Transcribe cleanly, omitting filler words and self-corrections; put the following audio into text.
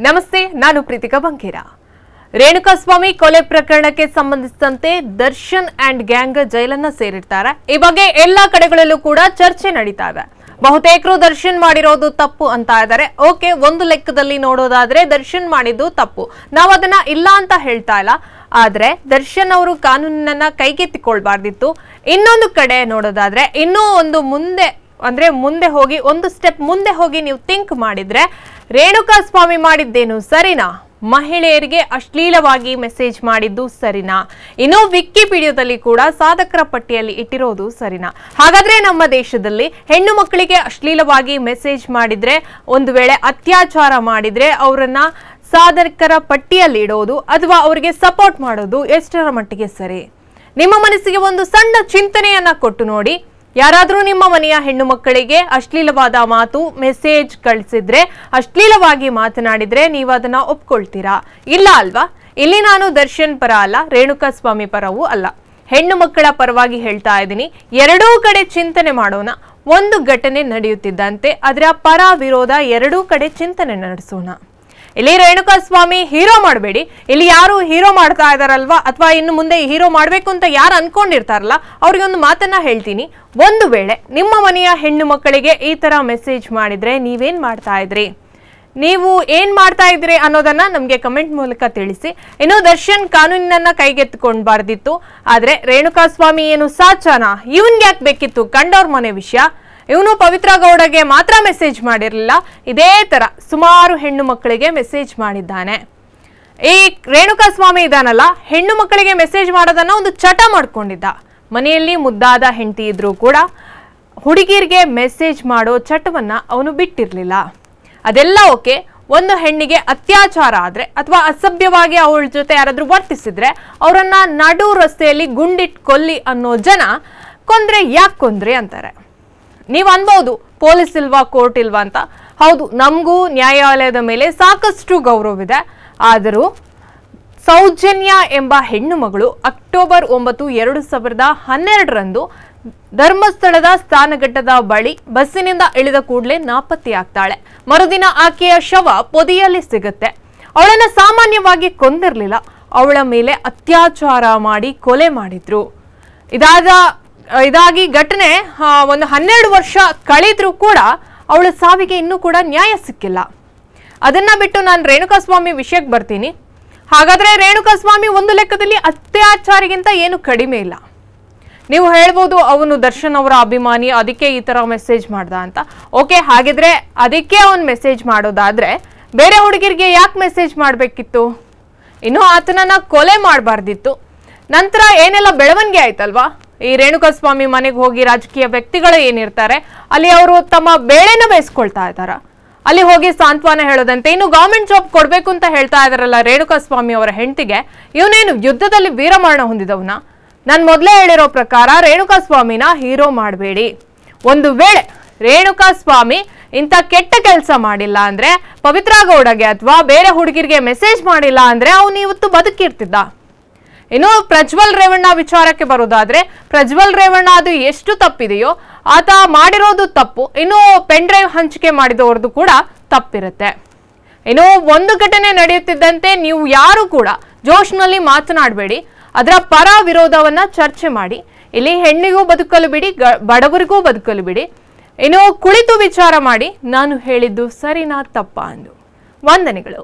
ನಮಸ್ತೆ, ನಾನು ಪ್ರೀತಿಕಾ ಬಂಕೇರ. ರೇಣುಕಾಸ್ವಾಮಿ ಕೊಲೆ ಪ್ರಕರಣಕ್ಕೆ ಸಂಬಂಧಿಸಿದಂತೆ ದರ್ಶನ್ ಅಂಡ್ ಗ್ಯಾಂಗ್ ಜೈಲನ್ನ ಸೇರಿರ್ತಾರೆ. ಈ ಬಗ್ಗೆ ಎಲ್ಲಾ ಕಡೆಗಳಲ್ಲೂ ಕೂಡ ಚರ್ಚೆ ನಡೀತಾ ಇದೆ. ಬಹುತೇಕರು ದರ್ಶನ್ ಮಾಡಿರೋದು ತಪ್ಪು ಅಂತ ಇದ್ದಾರೆ. ಓಕೆ, ಒಂದು ಲೆಕ್ಕದಲ್ಲಿ ನೋಡೋದಾದ್ರೆ ದರ್ಶನ್ ಮಾಡಿದ್ದು ತಪ್ಪು, ನಾವು ಅದನ್ನ ಇಲ್ಲ ಅಂತ ಹೇಳ್ತಾ ಇಲ್ಲ. ಆದ್ರೆ ದರ್ಶನ್ ಅವರು ಕಾನೂನನ್ನ ಕೈಗೆತ್ತಿಕೊಳ್ಬಾರ್ದಿತ್ತು. ಇನ್ನೊಂದು ಕಡೆ ನೋಡೋದಾದ್ರೆ ಇನ್ನೂ ಒಂದು ಮುಂದೆ ಹೋಗಿ ಒಂದು ಸ್ಟೆಪ್ ಮುಂದೆ ಹೋಗಿ ನೀವು ಥಿಂಕ್ ಮಾಡಿದ್ರೆ ರೇಣುಕಾಸ್ವಾಮಿ ಮಾಡಿದ್ದೇನು ಸರಿನಾ? ಮಹಿಳೆಯರಿಗೆ ಅಶ್ಲೀಲವಾಗಿ ಮೆಸೇಜ್ ಮಾಡಿದ್ದು ಸರಿನಾ? ಇನ್ನು ವಿಕಿಪೀಡಿಯಾದಲ್ಲಿ ಕೂಡ ಸಾಧಕರ ಪಟ್ಟಿಯಲ್ಲಿ ಇಟ್ಟಿರೋದು ಸರಿನಾ? ಹಾಗಾದ್ರೆ ನಮ್ಮ ದೇಶದಲ್ಲಿ ಹೆಣ್ಣು ಮಕ್ಕಳಿಗೆ ಅಶ್ಲೀಲವಾಗಿ ಮೆಸೇಜ್ ಮಾಡಿದ್ರೆ, ಒಂದು ವೇಳೆ ಅತ್ಯಾಚಾರ ಮಾಡಿದ್ರೆ ಅವರನ್ನ ಸಾಧಕರ ಪಟ್ಟಿಯಲ್ಲಿ ಇಡೋದು ಅಥವಾ ಅವರಿಗೆ ಸಪೋರ್ಟ್ ಮಾಡೋದು ಎಷ್ಟರ ಮಟ್ಟಿಗೆ ಸರಿ? ನಿಮ್ಮ ಮನಸ್ಸಿಗೆ ಒಂದು ಸಣ್ಣ ಚಿಂತನೆಯನ್ನ ಕೊಟ್ಟು ನೋಡಿ. ಯಾರಾದ್ರೂ ನಿಮ್ಮ ಮನೆಯ ಹೆಣ್ಣು ಮಕ್ಕಳಿಗೆ ಅಶ್ಲೀಲವಾದ ಮಾತು ಮೆಸೇಜ್ ಕಳಿಸಿದ್ರೆ, ಅಶ್ಲೀಲವಾಗಿ ಮಾತನಾಡಿದ್ರೆ ನೀವು ಅದನ್ನ ಒಪ್ಕೊಳ್ತೀರಾ? ಇಲ್ಲ ಅಲ್ವಾ? ಇಲ್ಲಿ ನಾನು ದರ್ಶನ್ ಪರ ಅಲ್ಲ, ರೇಣುಕಾಸ್ವಾಮಿ ಪರವೂ ಅಲ್ಲ, ಹೆಣ್ಣು ಮಕ್ಕಳ ಪರವಾಗಿ ಹೇಳ್ತಾ ಇದ್ದೀನಿ. ಎರಡೂ ಕಡೆ ಚಿಂತನೆ ಮಾಡೋಣ. ಒಂದು ಘಟನೆ ನಡೆಯುತ್ತಿದ್ದಂತೆ ಅದರ ಪರ ವಿರೋಧ ಎರಡೂ ಕಡೆ ಚಿಂತನೆ ನಡೆಸೋಣ. ಇಲ್ಲಿ ರೇಣುಕಾಸ್ವಾಮಿ ಹೀರೋ ಮಾಡಬೇಡಿ. ಇಲ್ಲಿ ಯಾರು ಹೀರೋ ಮಾಡ್ತಾ ಇದಾರಲ್ವಾ, ಅಥವಾ ಇನ್ನು ಮುಂದೆ ಹೀರೋ ಮಾಡ್ಬೇಕು ಅಂತ ಯಾರು ಅನ್ಕೊಂಡಿರ್ತಾರಲ್ಲ, ಅವ್ರಿಗೆ ಒಂದು ಮಾತನ್ನ ಹೇಳ್ತೀನಿ. ಒಂದು ವೇಳೆ ನಿಮ್ಮ ಮನೆಯ ಹೆಣ್ಣು ಮಕ್ಕಳಿಗೆ ಈ ತರ ಮೆಸೇಜ್ ಮಾಡಿದ್ರೆ ನೀವೇನ್ ಮಾಡ್ತಾ ಇದ್ರಿ? ನೀವು ಏನ್ ಮಾಡ್ತಾ ಇದ್ರಿ ಅನ್ನೋದನ್ನ ನಮ್ಗೆ ಕಮೆಂಟ್ ಮೂಲಕ ತಿಳಿಸಿ. ಇನ್ನು ದರ್ಶನ್ ಕಾನೂನಿನನ್ನ ಕೈಗೆತ್ತಿಕೊಂಡ್ಬಾರ್ದಿತ್ತು. ಆದ್ರೆ ರೇಣುಕಾಸ್ವಾಮಿ ಏನು ಸಾಚಾನಾ? ಇವನ್ಗೆ ಯಾಕೆ ಬೇಕಿತ್ತು ಕಂಡವ್ರ ಮನೆ ವಿಷಯ? ಇವನು ಪವಿತ್ರ ಗೌಡಗೆ ಮಾತ್ರ ಮೆಸೇಜ್ ಮಾಡಿರಲಿಲ್ಲ, ಇದೇ ತರ ಸುಮಾರು ಹೆಣ್ಣು ಮಕ್ಕಳಿಗೆ ಮೆಸೇಜ್ ಮಾಡಿದ್ದಾನೆ. ಈ ರೇಣುಕಾಸ್ವಾಮಿ ಇದಾನಲ್ಲ, ಹೆಣ್ಣು ಮಕ್ಕಳಿಗೆ ಮೆಸೇಜ್ ಮಾಡೋದನ್ನ ಒಂದು ಚಟ ಮಾಡ್ಕೊಂಡಿದ್ದ. ಮನೆಯಲ್ಲಿ ಮುದ್ದಾದ ಹೆಂಡತಿ ಇದ್ರೂ ಕೂಡ ಹುಡುಗಿರಿಗೆ ಮೆಸೇಜ್ ಮಾಡೋ ಚಟವನ್ನ ಅವನು ಬಿಟ್ಟಿರ್ಲಿಲ್ಲ. ಅದೆಲ್ಲ ಓಕೆ. ಒಂದು ಹೆಣ್ಣಿಗೆ ಅತ್ಯಾಚಾರ ಆದ್ರೆ ಅಥವಾ ಅಸಭ್ಯವಾಗಿ ಅವಳ ಜೊತೆ ಯಾರಾದ್ರೂ ವರ್ತಿಸಿದ್ರೆ ಅವರನ್ನ ನಡು ರಸ್ತೆಯಲ್ಲಿ ಗುಂಡಿಟ್ ಕೊಲ್ಲಿ ಅನ್ನೋ ಜನ ಕೊಂದ್ರೆ ಯಾಕೆ ಕೊಂದ್ರಿ ಅಂತಾರೆ. ನೀವು ಅನ್ಬಹುದು ಪೊಲೀಸ್ ಇಲ್ವಾ, ಕೋರ್ಟ್ ಇಲ್ವಾ ಅಂತ. ಹೌದು, ನಮಗೂ ನ್ಯಾಯಾಲಯದ ಮೇಲೆ ಸಾಕಷ್ಟು ಗೌರವವಿದೆ. ಆದರೂ ಸೌಜನ್ಯ ಎಂಬ ಹೆಣ್ಣು ಮಗಳು ಅಕ್ಟೋಬರ್ 9, 2012 ಧರ್ಮಸ್ಥಳದ ಸ್ನಾನಘಟ್ಟದ ಬಳಿ ಬಸ್ಸಿನಿಂದ ಇಳಿದ ಕೂಡಲೇ ನಾಪತ್ತೆಯಾಗ್ತಾಳೆ. ಮರುದಿನ ಆಕೆಯ ಶವ ಪೊದೆಯಲ್ಲಿ ಸಿಗುತ್ತೆ. ಅವಳನ್ನ ಸಾಮಾನ್ಯವಾಗಿ ಕೊಂದಿರ್ಲಿಲ್ಲ, ಅವಳ ಮೇಲೆ ಅತ್ಯಾಚಾರ ಮಾಡಿ ಕೊಲೆ ಮಾಡಿದ್ರು. ಇದಾಗಿ ಘಟನೆ ಒಂದು 12 ವರ್ಷ ಕಳೆದ್ರೂ ಕೂಡ ಅವಳ ಸಾವಿಗೆ ಇನ್ನೂ ಕೂಡ ನ್ಯಾಯ ಸಿಕ್ಕಿಲ್ಲ. ಅದನ್ನ ಬಿಟ್ಟು ನಾನು ರೇಣುಕಾಸ್ವಾಮಿ ವಿಷಯಕ್ಕೆ ಬರ್ತೀನಿ. ಹಾಗಾದ್ರೆ ರೇಣುಕಾಸ್ವಾಮಿ ಒಂದು ಲೆಕ್ಕದಲ್ಲಿ ಅತ್ಯಾಚಾರಿಗಿಂತ ಏನು ಕಡಿಮೆ ಇಲ್ಲ. ನೀವು ಹೇಳ್ಬೋದು ಅವನು ದರ್ಶನ್ ಅವರ ಅಭಿಮಾನಿ, ಅದಕ್ಕೆ ಈ ತರ ಮೆಸೇಜ್ ಮಾಡ್ದ ಅಂತ. ಓಕೆ, ಹಾಗಿದ್ರೆ ಅದಕ್ಕೆ ಅವನು ಮೆಸೇಜ್ ಮಾಡೋದಾದ್ರೆ ಬೇರೆ ಹುಡುಗಿರಿಗೆ ಯಾಕೆ ಮೆಸೇಜ್ ಮಾಡಬೇಕಿತ್ತು? ಇನ್ನು ಆತನನ್ನ ಕೊಲೆ ಮಾಡಬಾರ್ದಿತ್ತು. ನಂತರ ಏನೆಲ್ಲ ಬೆಳವಣಿಗೆ ಆಯ್ತಲ್ವಾ? ಈ ರೇಣುಕಾಸ್ವಾಮಿ ಮನೆಗೆ ಹೋಗಿ ರಾಜಕೀಯ ವ್ಯಕ್ತಿಗಳು ಏನಿರ್ತಾರೆ ಅಲ್ಲಿ ಅವರು ತಮ್ಮ ಬೇಳೆನ ಬೇಯಿಸ್ಕೊಳ್ತಾ ಇದ್ದಾರ. ಅಲ್ಲಿ ಹೋಗಿ ಸಾಂತ್ವನ ಹೇಳೋದಂತೆ. ಇನ್ನು ಗವರ್ಮೆಂಟ್ ಜಾಬ್ ಕೊಡ್ಬೇಕು ಅಂತ ಹೇಳ್ತಾ ಇದಾರಲ್ಲ ರೇಣುಕಾಸ್ವಾಮಿ ಅವರ ಹೆಂಡತಿಗೆ, ಇವನೇನು ಯುದ್ಧದಲ್ಲಿ ವೀರಮರಣ ಹೊಂದಿದವನ? ನಾನು ಮೊದಲೇ ಹೇಳಿರೋ ಪ್ರಕಾರ ರೇಣುಕಾಸ್ವಾಮಿನ ಹೀರೋ ಮಾಡಬೇಡಿ. ಒಂದು ವೇಳೆ ರೇಣುಕಾಸ್ವಾಮಿ ಇಂಥ ಕೆಟ್ಟ ಕೆಲಸ ಮಾಡಿಲ್ಲ ಅಂದ್ರೆ, ಪವಿತ್ರ ಗೌಡಗೆ ಅಥವಾ ಬೇರೆ ಹುಡುಗಿರಿಗೆ ಮೆಸೇಜ್ ಮಾಡಿಲ್ಲ ಅಂದ್ರೆ ಅವನು ಇವತ್ತು ಬದುಕಿರ್ತಿದ್ದ. ಇನ್ನು ಪ್ರಜ್ವಲ್ ರೇವಣ್ಣ ವಿಚಾರಕ್ಕೆ ಬರೋದಾದ್ರೆ, ಪ್ರಜ್ವಲ್ ರೇವಣ್ಣ ಅದು ಎಷ್ಟು ತಪ್ಪಿದೆಯೋ ಆತ ಮಾಡಿರೋದು ತಪ್ಪು. ಇನ್ನು ಪೆನ್ ಡ್ರೈವ್ ಹಂಚಿಕೆ ಮಾಡಿದವ್ರದ್ದು ಕೂಡ ತಪ್ಪಿರುತ್ತೆ. ಇನ್ನು ಒಂದು ಘಟನೆ ನಡೆಯುತ್ತಿದ್ದಂತೆ ನೀವು ಯಾರು ಕೂಡ ಜೋಶ್ನಲ್ಲಿ ಮಾತನಾಡಬೇಡಿ. ಅದರ ಪರ ವಿರೋಧವನ್ನ ಚರ್ಚೆ ಮಾಡಿ. ಇಲ್ಲಿ ಹೆಣ್ಣಿಗೂ ಬದುಕಲು ಬಿಡಿ, ಬಡವರಿಗೂ ಬದುಕಲು ಬಿಡಿ. ಇನ್ನು ಕುಳಿತು ವಿಚಾರ ಮಾಡಿ ನಾನು ಹೇಳಿದ್ದು ಸರಿನಾ ತಪ್ಪಾ ಎಂದು. ವಂದನೆಗಳು.